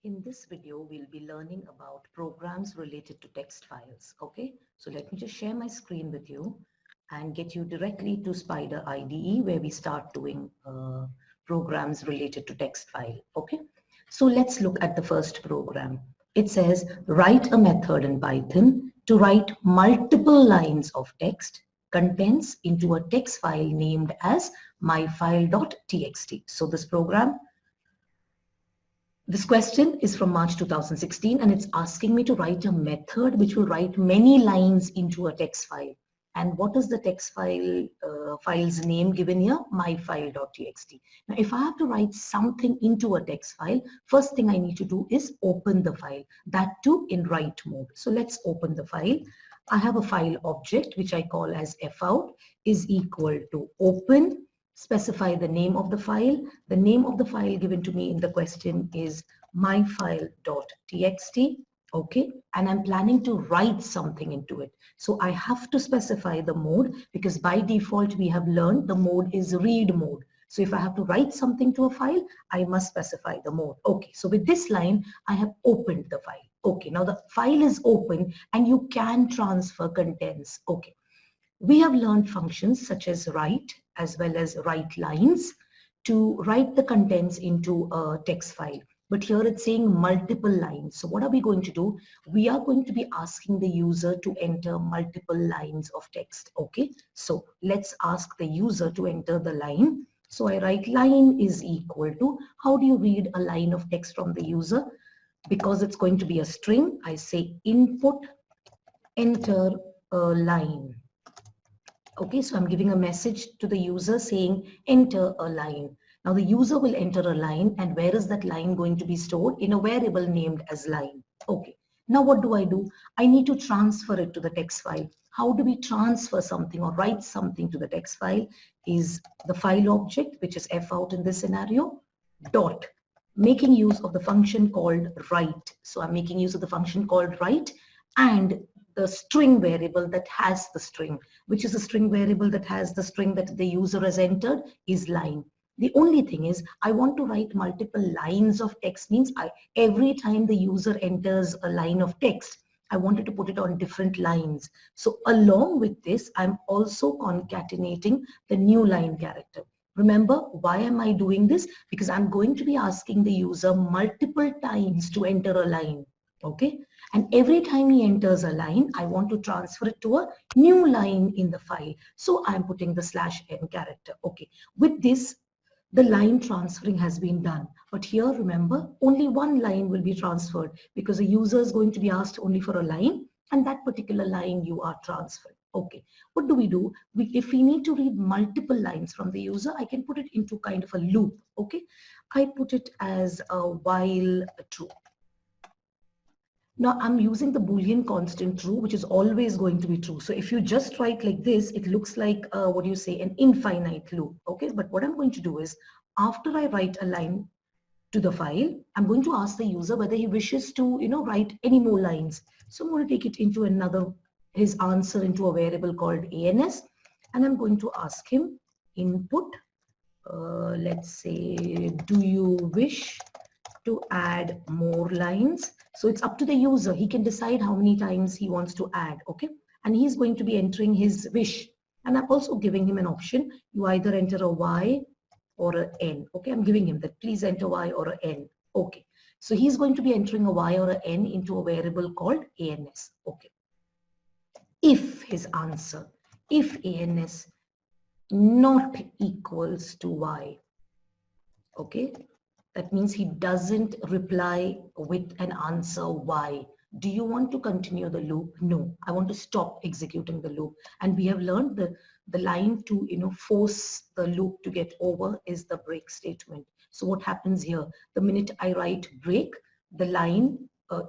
In this video, we'll be learning about programs related to text files. Okay, so let me just share my screen with you and get you directly to Spider IDE where we start doing programs related to text file. Okay, so let's look at the first program. It says write a method in Python to write multiple lines of text contents into a text file named as myfile.txt. So this question is from March 2016 and it's asking me to write a method which will write many lines into a text file. And what is the text file's name given here? myfile.txt. Now, if I have to write something into a text file, first thing I need to do is open the file, that too in write mode. So let's open the file. I have a file object which I call as fout is equal to open. Specify the name of the file. The name of the file given to me in the question is myfile.txt. Okay, and I'm planning to write something into it. So I have to specify the mode because by default we have learned the mode is read mode. So if I have to write something to a file, I must specify the mode. Okay, so with this line, I have opened the file. Okay, now the file is open and you can transfer contents. Okay. We have learned functions such as write as well as writelines to write the contents into a text file. But here it's saying multiple lines. So what are we going to do? We are going to be asking the user to enter multiple lines of text. Okay, so let's ask the user to enter the line. So I write line is equal to, how do you read a line of text from the user? Because it's going to be a string, I say input, enter a line. Okay, so I'm giving a message to the user saying enter a line. Now the user will enter a line, and where is that line going to be stored? In a variable named as line. Okay, now what do? I need to transfer it to the text file. How do we transfer something or write something to the text file? Is the file object, which is fout in this scenario, dot, making use of the function called write. So I'm making use of the function called write and the string variable that has the string, which is a string variable that has the string that the user has entered is line. The only thing is I want to write multiple lines of text, means every time the user enters a line of text, I wanted to put it on different lines. So along with this, I'm also concatenating the new line character. Remember, why am I doing this? Because I'm going to be asking the user multiple times to enter a line. Okay, and every time he enters a line, I want to transfer it to a new line in the file. So I'm putting the /n character. Okay, with this, the line transferring has been done. But here, remember, only one line will be transferred because the user is going to be asked only for a line, and that particular line you are transferring. Okay, what do? If we need to read multiple lines from the user, I can put it into kind of a loop. Okay, I put it as a while true. Now I'm using the Boolean constant true, which is always going to be true. So if you just write like this, it looks like, an infinite loop. Okay, but what I'm going to do is, after I write a line to the file, I'm going to ask the user whether he wishes to, write any more lines. So I'm going to take it into his answer into a variable called ans, and I'm going to ask him input, let's say, do you wish to add more lines? So it's up to the user. He can decide how many times he wants to add, okay? And he's going to be entering his wish. And I'm also giving him an option. You either enter a Y or a N, okay? I'm giving him that, please enter Y or a N, okay? So he's going to be entering a Y or a N into a variable called ans, okay? If his answer, if ans not equals to Y, okay? That means he doesn't reply with an answer Y. Do you want to continue the loop? No, I want to stop executing the loop. And we have learned the line to force the loop to get over is the break statement. So what happens here? The minute I write break, the line,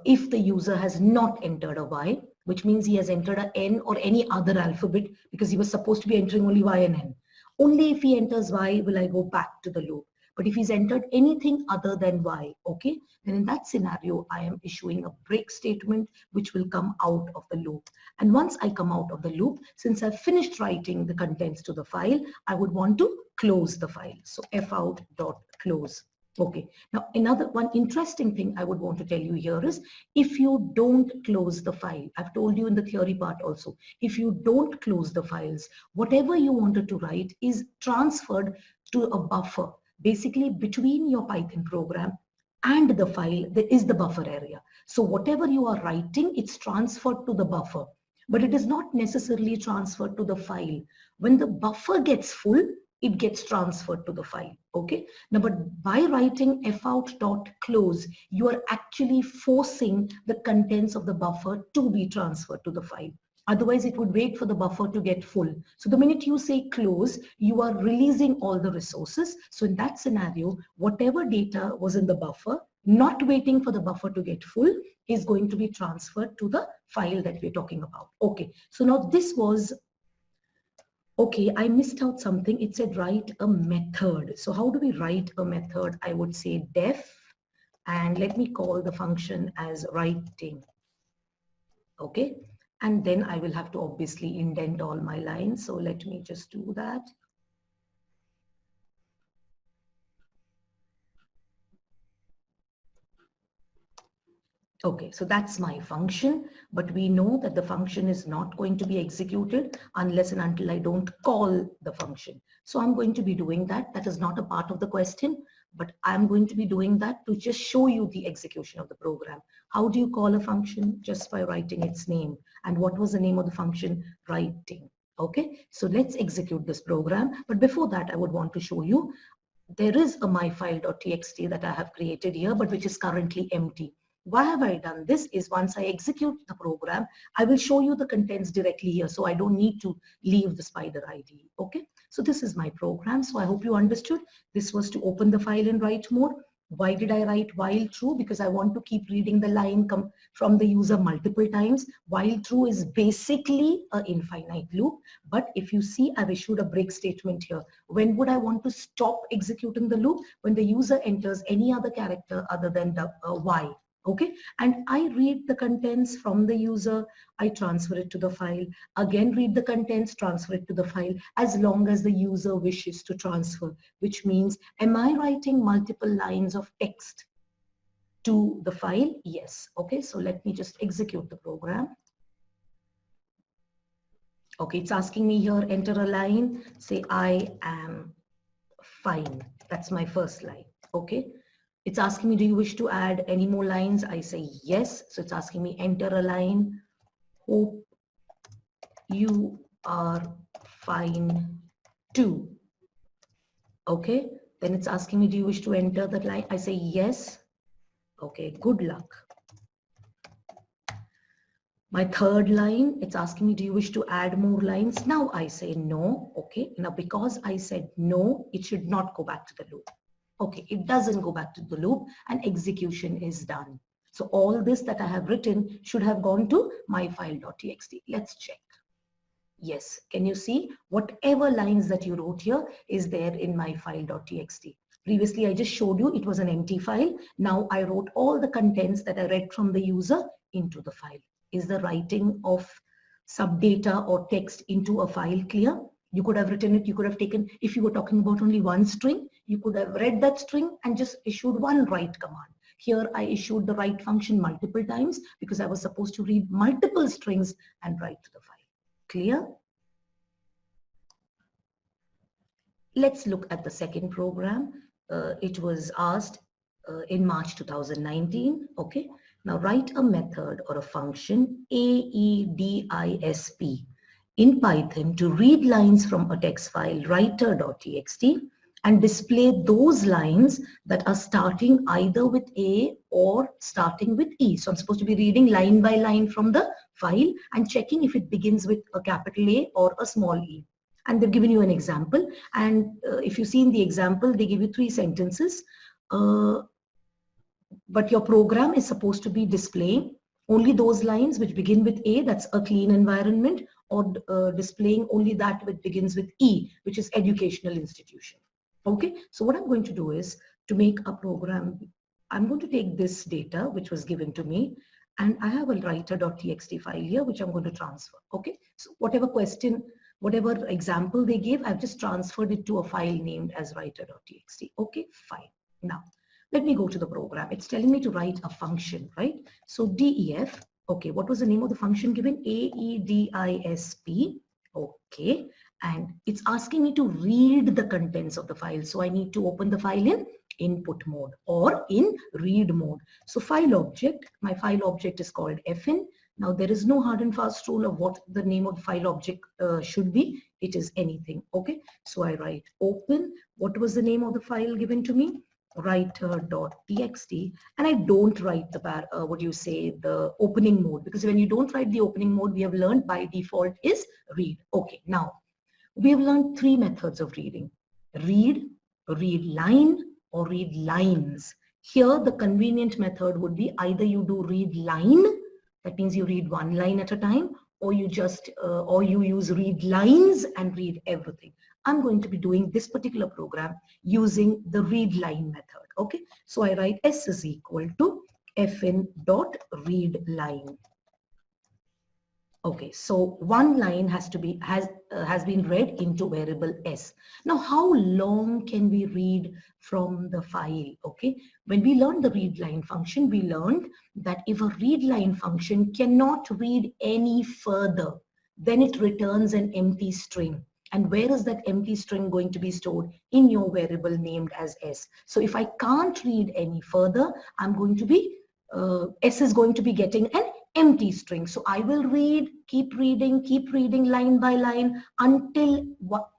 if the user has not entered a Y, which means he has entered a N or any other alphabet, because he was supposed to be entering only Y and N. Only if he enters Y will I go back to the loop. But if he's entered anything other than Y, okay, then in that scenario, I am issuing a break statement which will come out of the loop. And once I come out of the loop, since I've finished writing the contents to the file, I would want to close the file. So fout.close. Okay, now another one interesting thing I would want to tell you here is if you don't close the file, I've told you in the theory part also, if you don't close the files, whatever you wanted to write is transferred to a buffer. Basically, between your Python program and the file, there is the buffer area. So whatever you are writing, it's transferred to the buffer, but it is not necessarily transferred to the file. When the buffer gets full, it gets transferred to the file. Okay. Now, but by writing fout.close, you are actually forcing the contents of the buffer to be transferred to the file. Otherwise, it would wait for the buffer to get full. So the minute you say close, you are releasing all the resources. So in that scenario, whatever data was in the buffer, not waiting for the buffer to get full, is going to be transferred to the file that we're talking about. Okay. So now this was, okay, I missed out something. It said write a method. So how do we write a method? I would say def, and let me call the function as writing. Okay. And then I will have to obviously indent all my lines. So let me just do that. Okay, so that's my function, but we know that the function is not going to be executed unless and until I don't call the function. So I'm going to be doing that. That is not a part of the question, but I'm going to be doing that to just show you the execution of the program. How do you call a function? Just by writing its name. And what was the name of the function? Writing. Okay, so let's execute this program. But before that, I would want to show you there is a myfile.txt that I have created here, but which is currently empty. Why have I done this is once I execute the program, I will show you the contents directly here. So I don't need to leave the Spider IDE. Okay. So this is my program. So I hope you understood. This was to open the file in write mode. Why did I write while true? Because I want to keep reading the line come from the user multiple times. While true is basically an infinite loop. But if you see, I've issued a break statement here. When would I want to stop executing the loop? When the user enters any other character other than the Y. Okay, and I read the contents from the user, I transfer it to the file, again read the contents, transfer it to the file, as long as the user wishes to transfer, which means, am I writing multiple lines of text to the file? Yes. Okay, so let me just execute the program. Okay, it's asking me here, enter a line, say I am fine. That's my first line. Okay. It's asking me, do you wish to add any more lines? I say yes. So it's asking me, enter a line. Hope you are fine too. Okay. Then it's asking me, do you wish to enter that line? I say yes. Okay. Good luck. My third line, it's asking me, do you wish to add more lines? Now I say no. Okay. Now because I said no, it should not go back to the loop. Okay, it doesn't go back to the loop and execution is done. So all this that I have written should have gone to myfile.txt. Let's check. Yes, can you see whatever lines that you wrote here is there in myfile.txt. Previously, I just showed you it was an empty file. Now I wrote all the contents that I read from the user into the file. Is the writing of subdata or text into a file clear? You could have written it, you could have taken, if you were talking about only one string, you could have read that string and just issued one write command. Here I issued the write function multiple times because I was supposed to read multiple strings and write to the file. Clear? Let's look at the second program. It was asked in March 2019. Okay. Now write a method or a function AEDISP in Python to read lines from a text file writer.txt and display those lines that are starting either with A or starting with E. So I'm supposed to be reading line by line from the file and checking if it begins with a capital A or a small e. And they've given you an example. And if you see in the example, they give you 3 sentences. But your program is supposed to be displaying only those lines which begin with A, that's a clean environment, or displaying only that which begins with E, which is educational institution. Okay, so what I'm going to do is to make a program, I'm going to take this data which was given to me, and I have a writer.txt file here which I'm going to transfer. Okay, so whatever question, whatever example they gave, I've just transferred it to a file named as writer.txt. Okay, fine. Now, Let me go to the program. It's telling me to write a function, right? So def, okay, what was the name of the function given? aedisp, okay. And it's asking me to read the contents of the file. So I need to open the file in input mode or in read mode. So file object, my file object is called fin. Now there is no hard and fast rule of what the name of the file object should be. It is anything, okay? So I write open. What was the name of the file given to me? Writer.txt, and I don't write the the opening mode, because when you don't write the opening mode, we have learned by default is read. Okay, now we have learned three methods of reading: read, read line, or read lines. Here the convenient method would be either you do read line, that means you read one line at a time, or you use read lines and read everything. I'm going to be doing this particular program using the read line method. Okay, so I write s is equal to fin dot read line. Okay, so one line has been read into variable s. Now, how long can we read from the file? Okay, when we learned the read line function, we learned that if a read line function cannot read any further, then it returns an empty string. And where is that empty string going to be stored? In your variable named as s. So if I can't read any further, s is going to be getting an empty string. So I will keep reading line by line until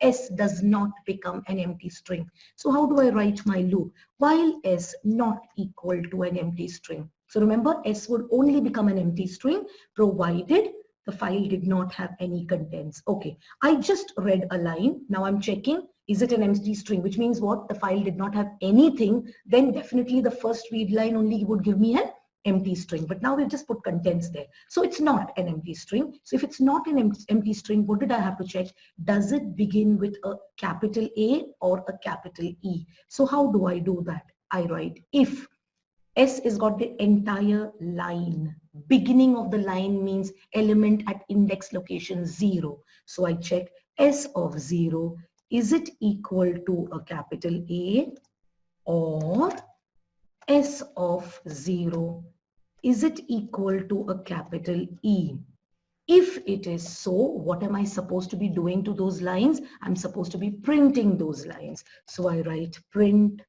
s does not become an empty string. So how do I write my loop? While s not equal to an empty string. So remember, s would only become an empty string provided the file did not have any contents. Okay, I just read a line. Now I'm checking, is it an empty string? Which means what? The file did not have anything. Then definitely the first read line only would give me an empty string. But now we've just put contents there. So it's not an empty string. So if it's not an empty string, what did I have to check? Does it begin with a capital A or a capital E? So how do I do that? I write if S is got the entire line. Beginning of the line means element at index location 0. So I check S of 0. Is it equal to a capital A, or S of 0? Is it equal to a capital E? If it is so, what am I supposed to be doing to those lines? I'm supposed to be printing those lines. So I write print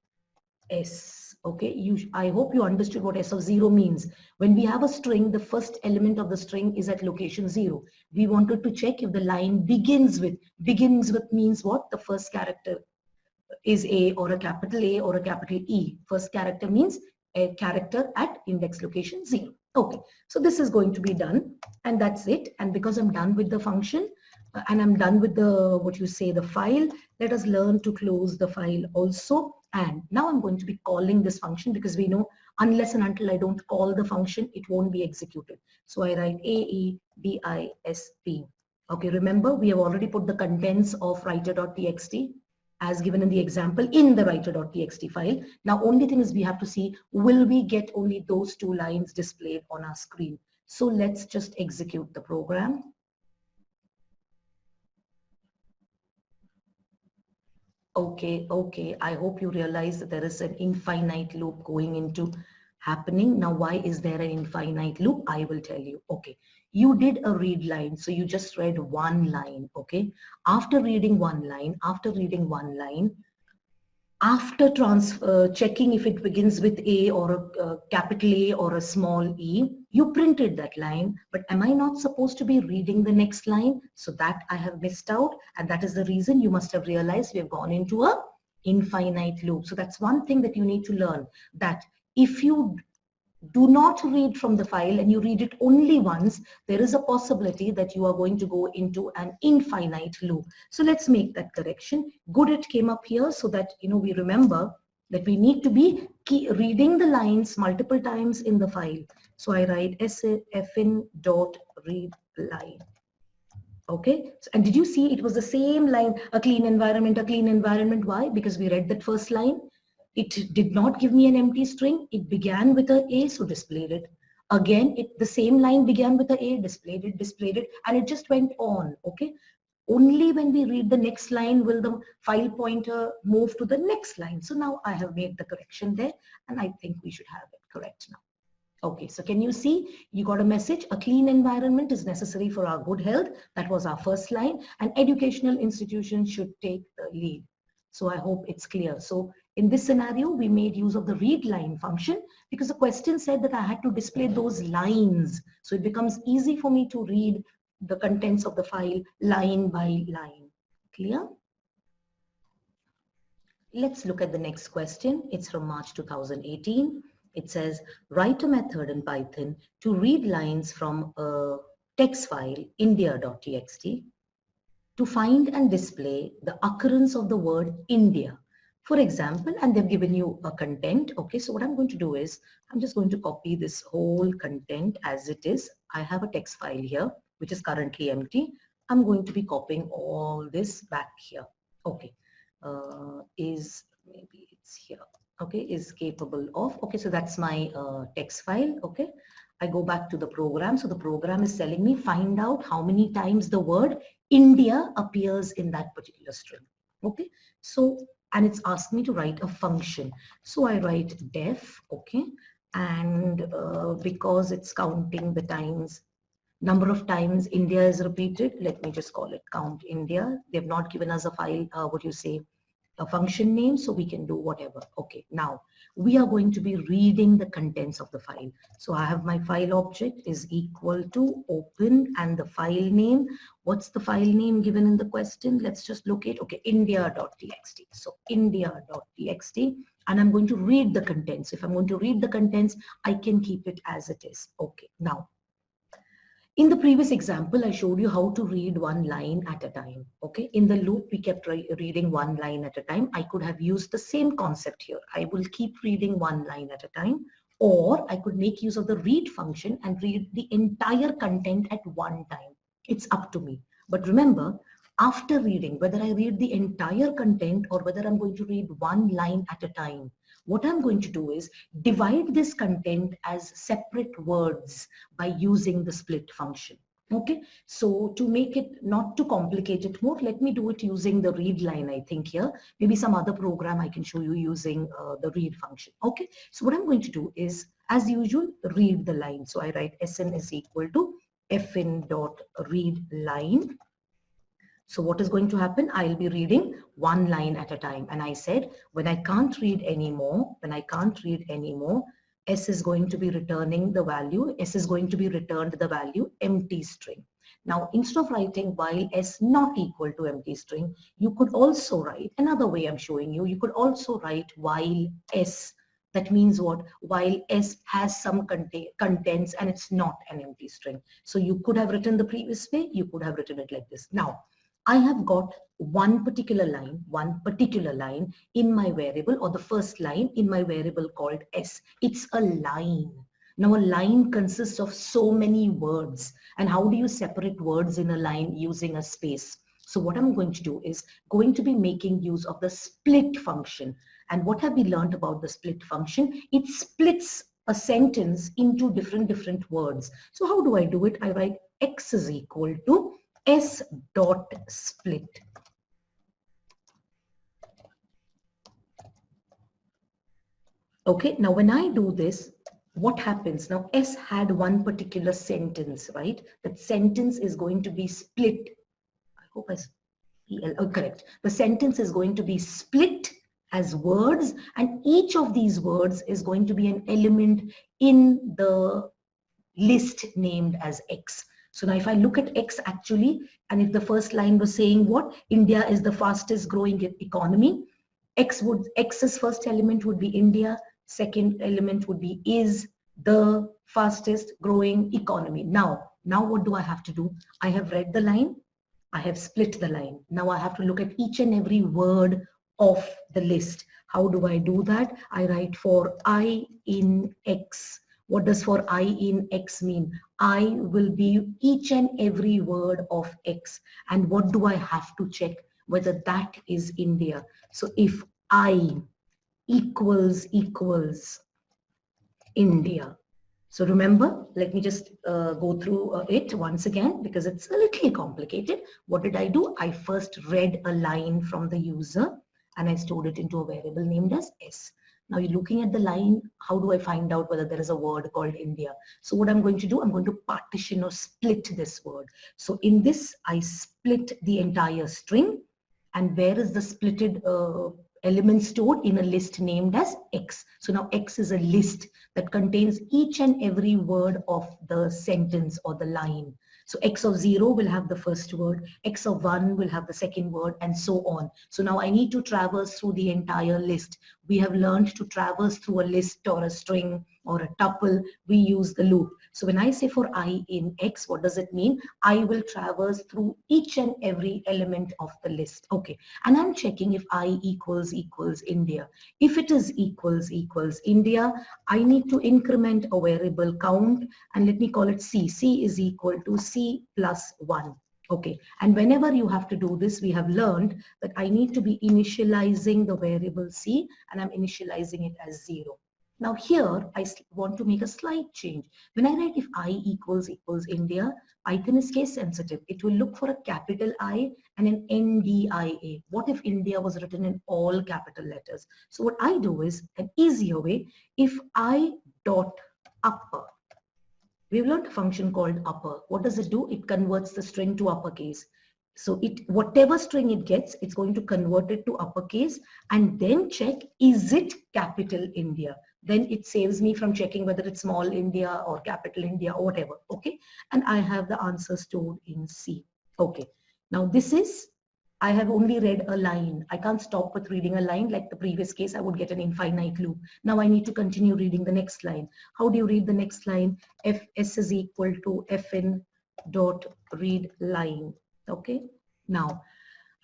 S. Okay, I hope you understood what S of 0 means. When we have a string, the first element of the string is at location 0. We wanted to check if the line begins with means what? The first character is A, or a capital A, or a capital E. First character means a character at index location 0. Okay, so this is going to be done, and that's it. And because I'm done with the function and I'm done with the file, let us learn to close the file also. And now I'm going to be calling this function, because we know unless and until I don't call the function, it won't be executed. So I write aedisp. Okay, remember we have already put the contents of writer.txt as given in the example in the writer.txt file. Now only thing is we have to see, will we get only those two lines displayed on our screen? So let's just execute the program. Okay, I hope you realize that there is an infinite loop going into happening. Now, why is there an infinite loop? I will tell you. Okay, you did a read line, so you just read one line. Okay, after reading one line, after checking if it begins with A or a capital A or a small e, you printed that line, but am I not supposed to be reading the next line? So that I have missed out, and that is the reason you must have realized we have gone into a infinite loop. So that's one thing that you need to learn, that if you do not read from the file and you read it only once, there is a possibility that you are going to go into an infinite loop. So let's make that correction. Good, it came up here so that we remember that we need to be reading the lines multiple times in the file. So I write fin dot read line. Okay, and did you see it was the same line, a clean environment. Why? Because we read that first line. It did not give me an empty string. It began with a A, so displayed it. Again, the same line began with a A, displayed it, and it just went on. Okay. Only when we read the next line will the file pointer move to the next line. So now I have made the correction there, and I think we should have it correct now. Okay, so can you see, you got a message, a clean environment is necessary for our good health. That was our first line, and educational institutions should take the lead. So I hope it's clear. So in this scenario, we made use of the read line function because the question said that I had to display those lines. So it becomes easy for me to read the contents of the file line by line. Clear? Let's look at the next question. It's from March 2018. It says, write a method in Python to read lines from a text file, india.txt, to find and display the occurrence of the word India. For example, and they've given you a content. Okay, so what I'm going to do is, I'm just going to copy this whole content as it is. I have a text file here, which is currently empty. I'm going to be copying all this back here. Okay, maybe it's here. Okay, is capable of, okay, so that's my text file. Okay, I go back to the program. So the program is telling me find out how many times the word India appears in that particular string. Okay, so, and it's asked me to write a function. So I write def, okay, and because it's counting the times, number of times India is repeated, let me just call it count India. They've not given us a file, a function name, so we can do whatever. Okay, now we are going to be reading the contents of the file. So I have my file object is equal to open and the file name. What's the file name given in the question? Let's just locate, okay, india.txt. So india.txt, and I'm going to read the contents. If I'm going to read the contents, I can keep it as it is. Okay, now, in the previous example, I showed you how to read one line at a time. Okay, in the loop, we kept reading one line at a time. I could have used the same concept here. I will keep reading one line at a time, or I could make use of the read function and read the entire content at one time. It's up to me. But remember, after reading, whether I read the entire content or whether I'm going to read one line at a time, what I'm going to do is divide this content as separate words by using the split function. Okay, so to make it not to complicate it more, let me do it using the read line, I think here. Maybe some other program I can show you using the read function. Okay, so what I'm going to do is, as usual, read the line. So I write sn is equal to fin.readline. So what is going to happen? I'll be reading one line at a time. And I said, when I can't read anymore, S is going to be returning the value. S is going to be returned the value empty string. Now, instead of writing while S not equal to empty string, you could also write, another way I'm showing you, you could also write while S. That means what? While S has some contents and it's not an empty string. So you could have written the previous way, you could have written it like this. Now, I have got one particular line in my variable, or the first line in my variable called S. It's a line. Now a line consists of so many words. And how do you separate words in a line using a space? So what I'm going to do is going to be making use of the split function. And what have we learned about the split function? It splits a sentence into different words. So how do I do it? I write X is equal to S dot split. Okay, now when I do this, what happens? Now S had one particular sentence, right? That sentence is going to be split. I hope correct. The sentence is going to be split as words, and each of these words is going to be an element in the list named as X. So now if I look at X actually, and if the first line was saying what? India is the fastest growing economy, X's first element would be India, second element would be is the fastest growing economy. Now what do I have to do? I have read the line, I have split the line. Now I have to look at each and every word of the list. How do I do that? I write for I in X. What does for I in X mean? I will be each and every word of X. And what do I have to check? Whether that is India. So if I equals India, So remember, let me just go through it once again because it's a little complicated. What did I do? I first read a line from the user and I stored it into a variable named as S. Now you're looking at the line, how do I find out whether there is a word called India? So what I'm going to do, I'm going to partition or split this word. So in this, I split the entire string. And where is the splitted element stored? In a list named as X. So now X is a list that contains each and every word of the sentence or the line. So X of 0 will have the first word, X of 1 will have the second word, and so on. So now I need to traverse through the entire list. We have learned to traverse through a list or a string or a tuple. We use the loop. So when I say for I in X, what does it mean? I will traverse through each and every element of the list. Okay, and I'm checking if I equals India. If it is equals India, I need to increment a variable count, and let me call it C. C is equal to C plus 1. Okay, and whenever you have to do this, we have learned that I need to be initializing the variable C, and I'm initializing it as 0. Now here, I want to make a slight change. When I write if I equals India, Python is case sensitive. It will look for a capital I and an NDIA. What if India was written in all capital letters? So what I do is an easier way. If I dot upper, we've learned a function called upper. What does it do? It converts the string to uppercase. So whatever string it gets, it's going to convert it to uppercase and then check, is it capital India? Then it saves me from checking whether it's small India or capital India or whatever. Okay. And I have the answer stored in C. Okay. Now this is, I have only read a line. I can't stop with reading a line. Like the previous case, I would get an infinite loop. Now I need to continue reading the next line. How do you read the next line? Fs is equal to fn dot read line. Okay. Now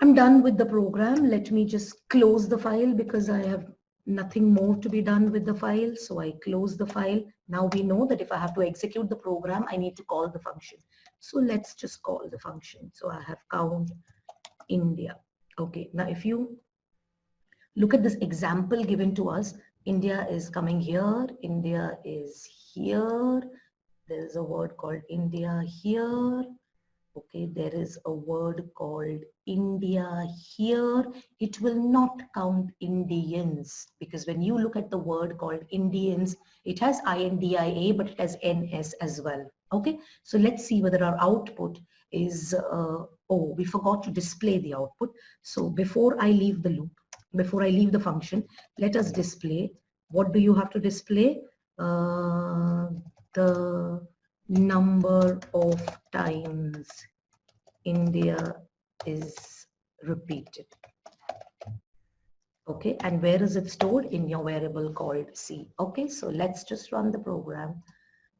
I'm done with the program. Let me just close the file because I have nothing more to be done with the file. So I close the file. Now we know that if I have to execute the program, I need to call the function. So let's just call the function. So I have count India. Okay, now if you look at this example given to us, India is coming here, India is here, there is a word called India here, okay, there is a word called India here. It will not count Indians because when you look at the word called Indians, it has INDIA, but it has NS as well. Okay, so let's see whether our output is, oh, we forgot to display the output. So before I leave the loop, before I leave the function, let us display. What do you have to display? The number of times India is repeated. Okay, and where is it stored? In your variable called C. Okay, so let's just run the program.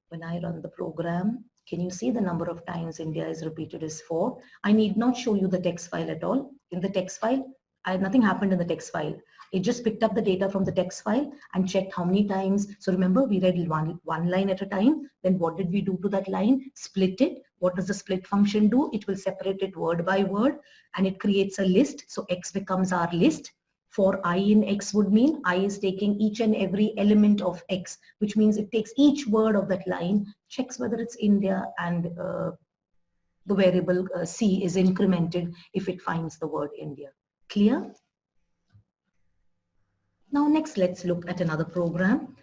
When I run the program, can you see the number of times India is repeated is 4? I need not show you the text file at all. In the text file, nothing happened in the text file. It just picked up the data from the text file and checked how many times. So remember, we read one line at a time. Then what did we do to that line? Split it. What does the split function do? It will separate it word by word and it creates a list. So X becomes our list. For I in X would mean I is taking each and every element of X, which means it takes each word of that line, checks whether it's India, and the variable C is incremented if it finds the word India. Clear? Now next, let's look at another program.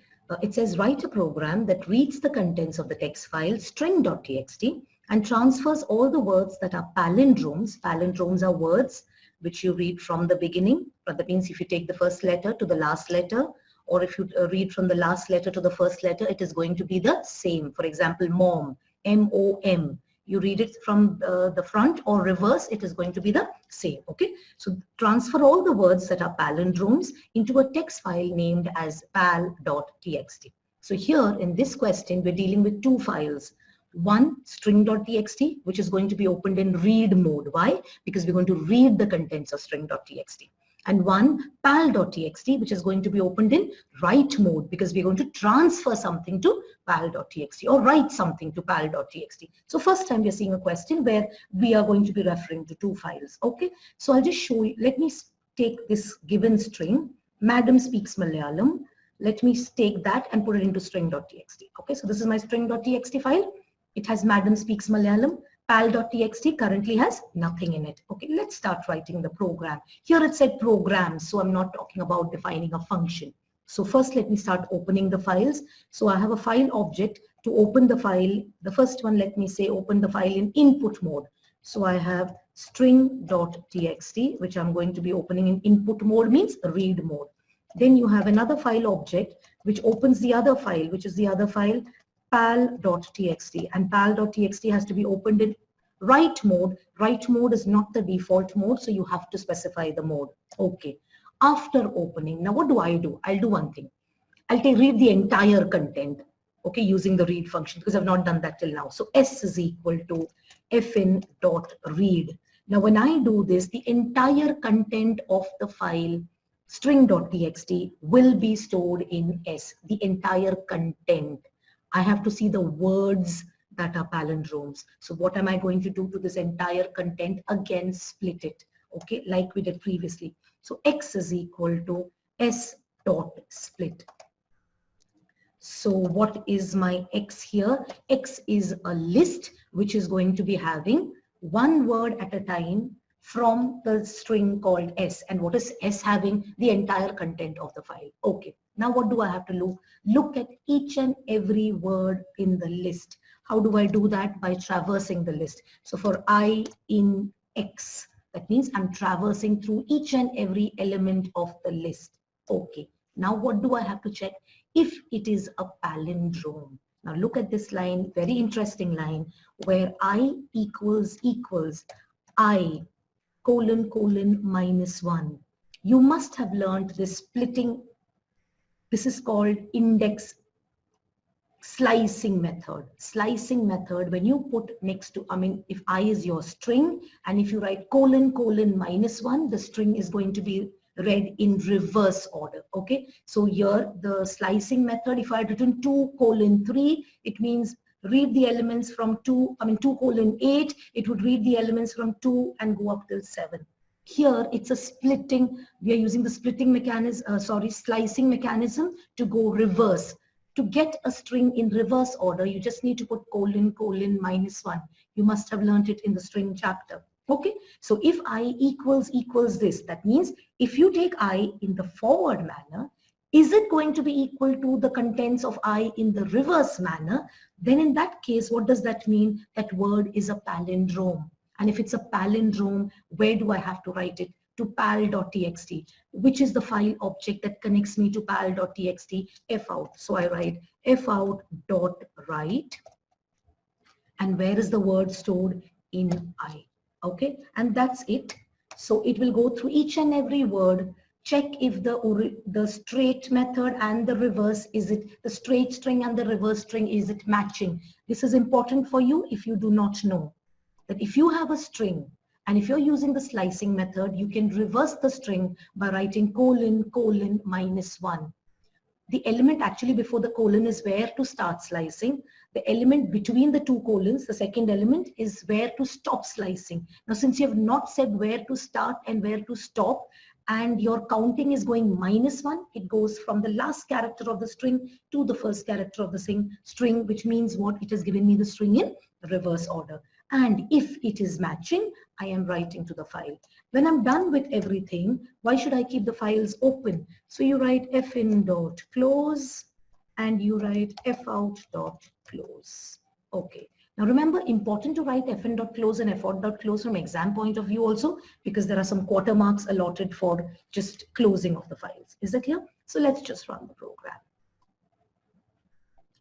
It says write a program that reads the contents of the text file string.txt and transfers all the words that are palindromes. Palindromes are words which you read from the beginning. That means if you take the first letter to the last letter, or if you read from the last letter to the first letter, it is going to be the same. For example, mom, M-O-M. You read it from the front or reverse, it is going to be the same. Okay, so transfer all the words that are palindromes into a text file named as pal.txt. So here in this question, we're dealing with two files. One, string.txt, which is going to be opened in read mode. Why? Because we're going to read the contents of string.txt. And one, pal.txt, which is going to be opened in write mode, because we're going to transfer something to pal.txt or write something to pal.txt. So first time we're seeing a question where we are going to be referring to two files. Okay, so I'll just show you. Let me take this given string. Madam speaks Malayalam. let me take that and put it into string.txt. Okay, so this is my string.txt file. It has Madam Speaks Malayalam. Pal.txt currently has nothing in it. Okay, let's start writing the program. Here it said program, so I'm not talking about defining a function. So first let me start opening the files. So I have a file object to open the file. The first one, let me say open the file in input mode. So I have string.txt, which I'm going to be opening in input mode, means read mode. Then you have another file object which opens the other file, which is the other file pal.txt, and pal.txt has to be opened in write mode. Write mode is not the default mode, so you have to specify the mode. Okay. After opening, now what do? I'll do one thing. I'll read the entire content, okay, using the read function, because I've not done that till now. So s is equal to fn.read. Now when I do this, the entire content of the file string.txt will be stored in s, the entire content. I have to see the words that are palindromes. So what am I going to do to this entire content? Again, split it, okay, like we did previously. So x is equal to s dot split. So what is my x here? X is a list which is going to be having one word at a time from the string called s. And what is s having? The entire content of the file. Okay. Now what do I have to look? Look at each and every word in the list. How do I do that? By traversing the list. So for I in x, that means I'm traversing through each and every element of the list. Okay. Now what do I have to check? If it is a palindrome. Now look at this line, very interesting line, where I equals I colon -1. You must have learned this splitting. This is called index slicing method. Slicing method, when you put next to, if I is your string, and if you write colon -1, the string is going to be read in reverse order. Okay, so here the slicing method, if I had written 2:3, it means read the elements from 2:8, it would read the elements from 2 and go up till 7. Here it's a splitting, we are using the splitting mechanism, slicing mechanism to go reverse. To get a string in reverse order, you just need to put colon -1. You must have learned it in the string chapter. Okay, so if I equals this, that means if you take I in the forward manner, is it going to be equal to the contents of I in the reverse manner? Then in that case, what does that mean? That word is a palindrome. And if it's a palindrome, where do I have to write it? To pal.txt, which is the file object that connects me to pal.txt, fout. So I write fout.write. And where is the word stored? In I. Okay, and that's it. So it will go through each and every word, check if the straight method and the reverse, the straight string and the reverse string, is it matching? This is important for you if you do not know that if you have a string and if you're using the slicing method, you can reverse the string by writing colon -1. The element actually before the colon is where to start slicing. The element between the two colons, the second element, is where to stop slicing. Now, since you have not said where to start and where to stop, and your counting is going -1, it goes from the last character of the string to the first character of the string, which means what? It has given me the string in reverse order. And if it is matching, I am writing to the file. When I'm done with everything, why should I keep the files open? So you write fin.close and you write fout.close. Okay. Now remember, important to write fn.close and fout.close from exam point of view also, because there are some quarter marks allotted for just closing of the files. Is that clear? So let's just run the program.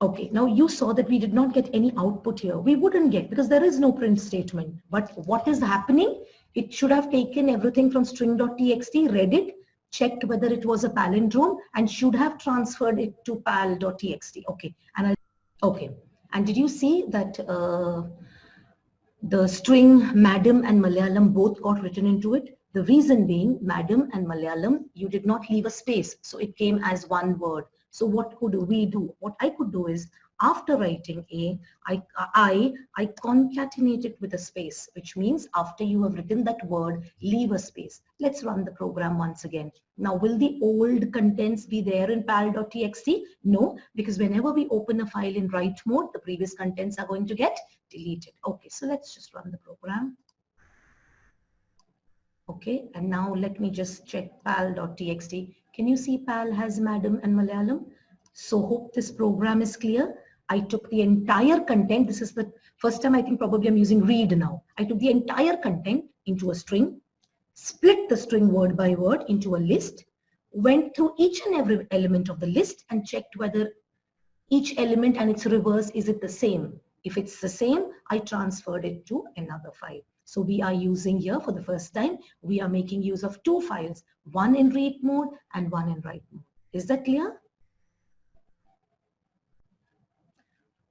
Okay, now you saw that we did not get any output here. We wouldn't get because there is no print statement. But what is happening? It should have taken everything from string.txt, read it, checked whether it was a palindrome, and should have transferred it to pal.txt. Okay, and did you see that the string Madam and Malayalam both got written into it? The reason being, Madam and Malayalam, you did not leave a space, so it came as one word. So what could we do? What I could do is, after writing A, I concatenate it with a space, which means after you have written that word, leave a space. Let's run the program once again. Now, will the old contents be there in pal.txt? No, because whenever we open a file in write mode, the previous contents are going to get deleted. Okay, so let's just run the program. Okay, and now let me just check pal.txt. Can you see pal has Madam and Malayalam? So hope this program is clear. I took the entire content. This is the first time I think probably I'm using read now. I took the entire content into a string, split the string word by word into a list, went through each and every element of the list and checked whether each element and its reverse, is it the same? If it's the same, I transferred it to another file. So we are using here for the first time, we are making use of two files, one in read mode and one in write mode. Is that clear?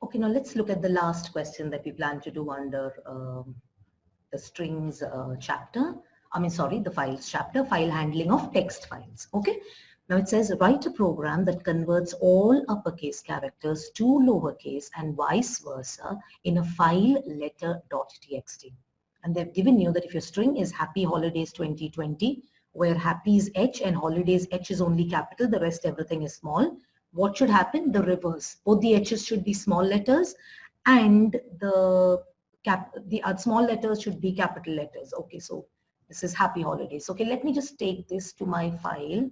Okay, now let's look at the last question that we plan to do under the strings chapter. The files chapter, file handling of text files. Okay. Now it says write a program that converts all uppercase characters to lowercase and vice versa in a file letter.txt. And they've given you that if your string is Happy Holidays 2020, where happy is H and holidays H is only capital, the rest everything is small. What should happen? The reverse. Both the H's should be small letters and the small letters should be capital letters. Okay, so this is Happy Holidays. Okay, let me just take this to my file.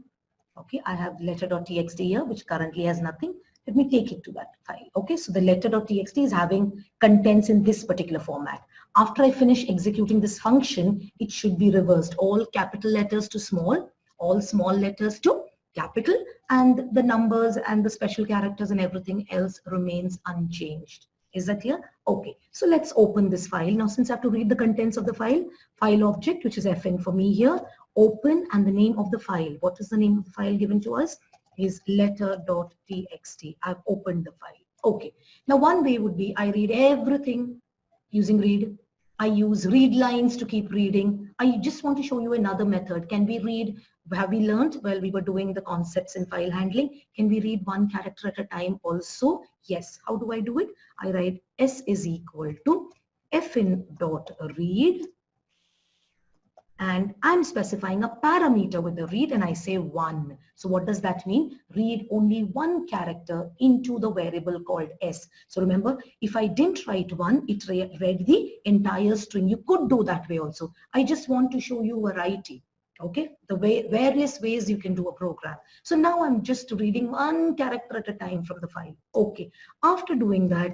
Okay, I have letter.txt here, which currently has nothing. Let me take it to that file. Okay, so the letter.txt is having contents in this particular format. After I finish executing this function, it should be reversed. All capital letters to small, all small letters to capital, and the numbers and the special characters and everything else remains unchanged. Is that clear? Okay, so let's open this file. Now, since I have to read the contents of the file object, which is fn for me here, open, and the name of the file. What is the name of the file given to us? Is letter.txt. I've opened the file. Okay, now one way would be I read everything using read. I use readlines to keep reading. I just want to show you another method. Can we read? Have we learned while we were doing the concepts in file handling? Can we read one character at a time also? Yes. How do I do it? I write s is equal to fin.read, and I'm specifying a parameter with the read, and I say 1. So what does that mean? Read only one character into the variable called s. So remember, if I didn't write 1, it read the entire string. You could do that way also. I just want to show you variety. Okay, various ways you can do a program. So now I'm just reading one character at a time from the file. Okay, after doing that,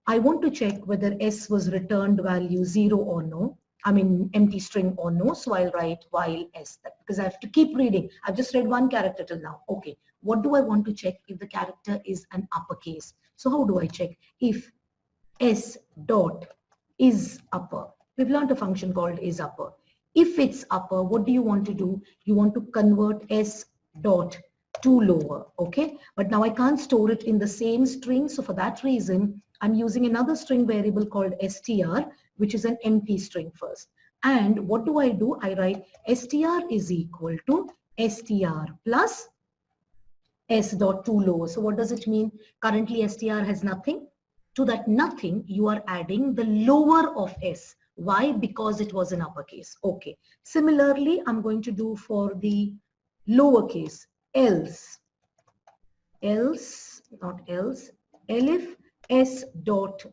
I want to check whether s was returned value 0 or no. Empty string or no. So I'll write while s, because I have to keep reading. I've just read one character till now. Okay, what do I want to check? If the character is an uppercase. So how do I check? If s dot is upper. We've learned a function called is upper. If it's upper, what do you want to do? You want to convert s dot to lower. Okay, but now I can't store it in the same string. So for that reason, I'm using another string variable called str, which is an empty string first. And what do? I write str is equal to str plus s dot to lower. So what does it mean? Currently str has nothing. To that nothing, you are adding the lower of s. Why? Because it was an uppercase. Okay. Similarly, I'm going to do for the lowercase, else, not else, elif s dot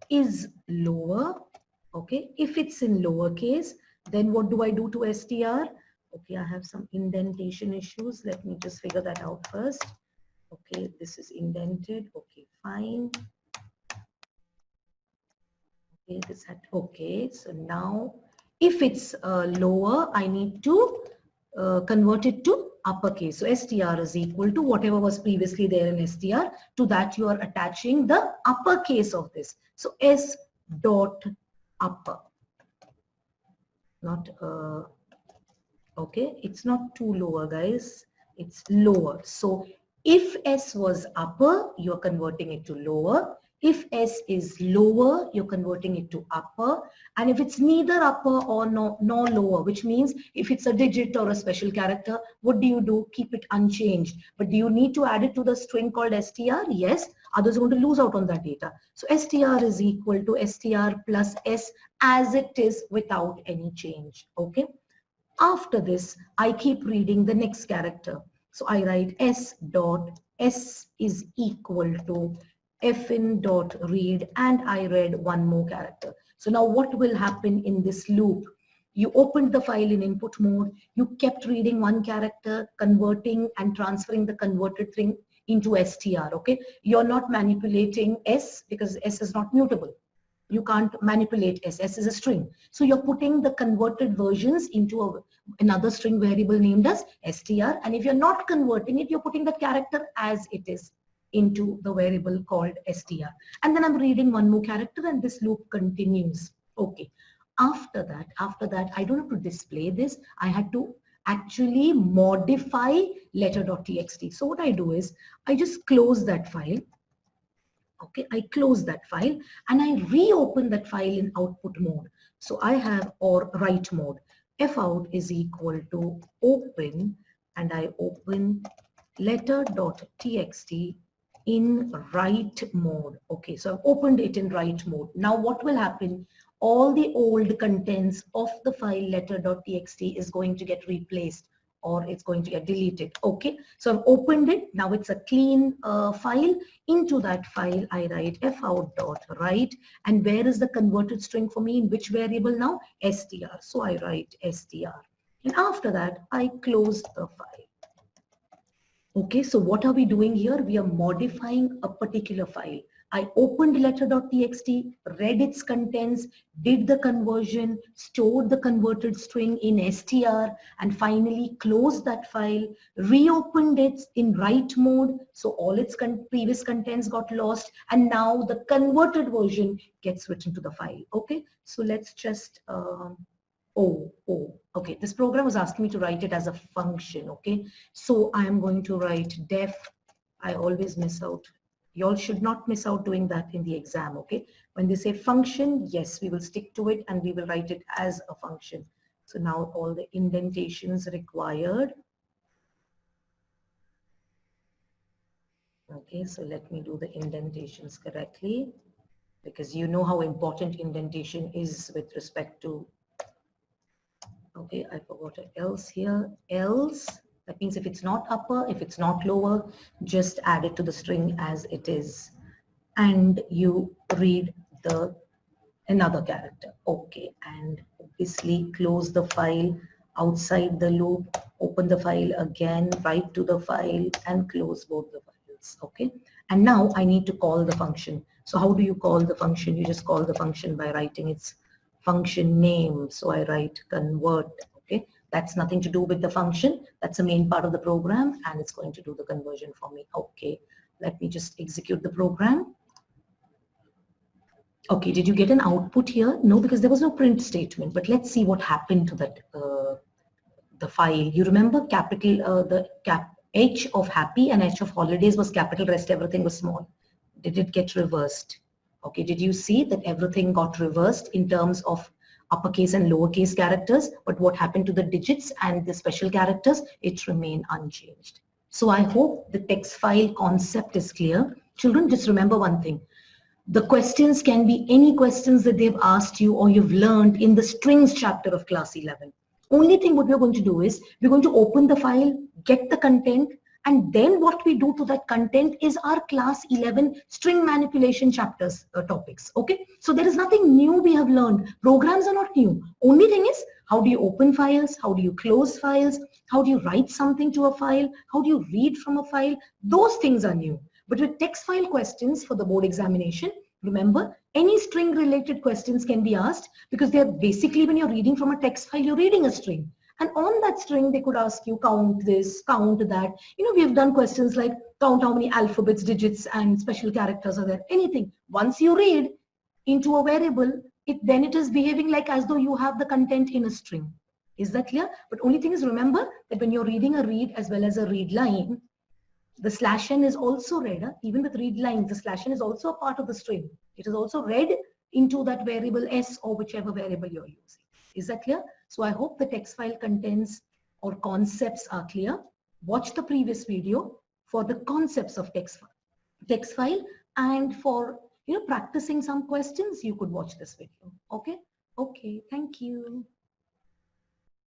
is lower. Okay. If it's in lowercase, then what do I do to str? Okay, I have some indentation issues. Let me just figure that out first. Okay, this is indented. Okay, fine. Okay, so now if it's lower, I need to convert it to uppercase. So str is equal to whatever was previously there in str. To that you are attaching the uppercase of this. So s dot upper. Not okay, it's not too lower, guys. It's lower. So if s was upper, you're converting it to lower. If S is lower, you're converting it to upper. And if it's neither upper or nor lower, which means if it's a digit or a special character, what do? Keep it unchanged. But do you need to add it to the string called str? Yes, others are going to lose out on that data. So str is equal to str plus S as it is without any change. Okay. After this, I keep reading the next character. So I write S dot S is equal to fin dot read, and I read one more character. So now what will happen in this loop? You opened the file in input mode, you kept reading one character, converting and transferring the converted thing into str, okay? You're not manipulating S because S is not mutable. You can't manipulate S. S is a string. So you're putting the converted versions into another string variable named as str. And if you're not converting it, you're putting the character as it is into the variable called str. And then I'm reading one more character and this loop continues. Okay. After that, I don't have to display this. I had to actually modify letter.txt. So what I do is I just close that file. Okay, I close that file and I reopen that file in output mode. So I have or write mode. Fout is equal to open, and I open letter.txt in write mode. Okay, so I've opened it in write mode. Now what will happen? All the old contents of the file letter.txt is going to get replaced, or it's going to get deleted. Okay, so I've opened it. Now it's a clean file. Into that file, I write fout.write. And where is the converted string for me? In which variable now? str. So I write str. And after that, I close the file. Okay, so what are we doing here? We are modifying a particular file. I opened letter.txt, read its contents, did the conversion, stored the converted string in str, and finally closed that file, reopened it in write mode, so all its previous contents got lost, and now the converted version gets written to the file. Okay, so let's just okay, this program was asking me to write it as a function. Okay, so I am going to write def. I always miss out. You all should not miss out doing that in the exam. Okay, when they say function, yes, we will stick to it and we will write it as a function. So now all the indentations required. Okay, so let me do the indentations correctly, because you know how important indentation is with respect to. Okay, I forgot an else here. Else, that means if it's not upper, if it's not lower, just add it to the string as it is. And you read the another character. Okay, and obviously close the file outside the loop, open the file again, write to the file and close both the files. Okay, and now I need to call the function. So how do you call the function? You just call the function by writing its function name. So I write convert. Okay, that's nothing to do with the function. That's a main part of the program and it's going to do the conversion for me. Okay, let me just execute the program. Okay, did you get an output here? No, because there was no print statement, but let's see what happened to that the file. You remember capital H of happy and H of holidays was capital, rest everything was small. Did it get reversed? Okay, did you see that everything got reversed in terms of uppercase and lowercase characters, but what happened to the digits and the special characters? It remained unchanged. So I hope the text file concept is clear. Children, just remember one thing. The questions can be any questions that they've asked you or you've learned in the strings chapter of class 11. Only thing what we're going to do is we're going to open the file, get the content, and then what we do to that content is our class 11 string manipulation chapters topics. Okay, so there is nothing new we have learned. Programs are not new. Only thing is, how do you open files? How do you close files? How do you write something to a file? How do you read from a file? Those things are new. But with text file questions for the board examination, remember, any string related questions can be asked because they're basically, when you're reading from a text file, you're reading a string. And on that string, they could ask you, count this, count that. You know, we have done questions like count how many alphabets, digits, and special characters are there, anything. Once you read into a variable, then it is behaving like as though you have the content in a string. Is that clear? But only thing is, remember that when you're reading a read as well as a read line, The /n is also read, even with read lines, the /n is also a part of the string. It is also read into that variable s or whichever variable you're using. Is that clear? So I hope the text file contents or concepts are clear. Watch the previous video for the concepts of text file, and for practicing some questions, you could watch this video. Okay, thank you.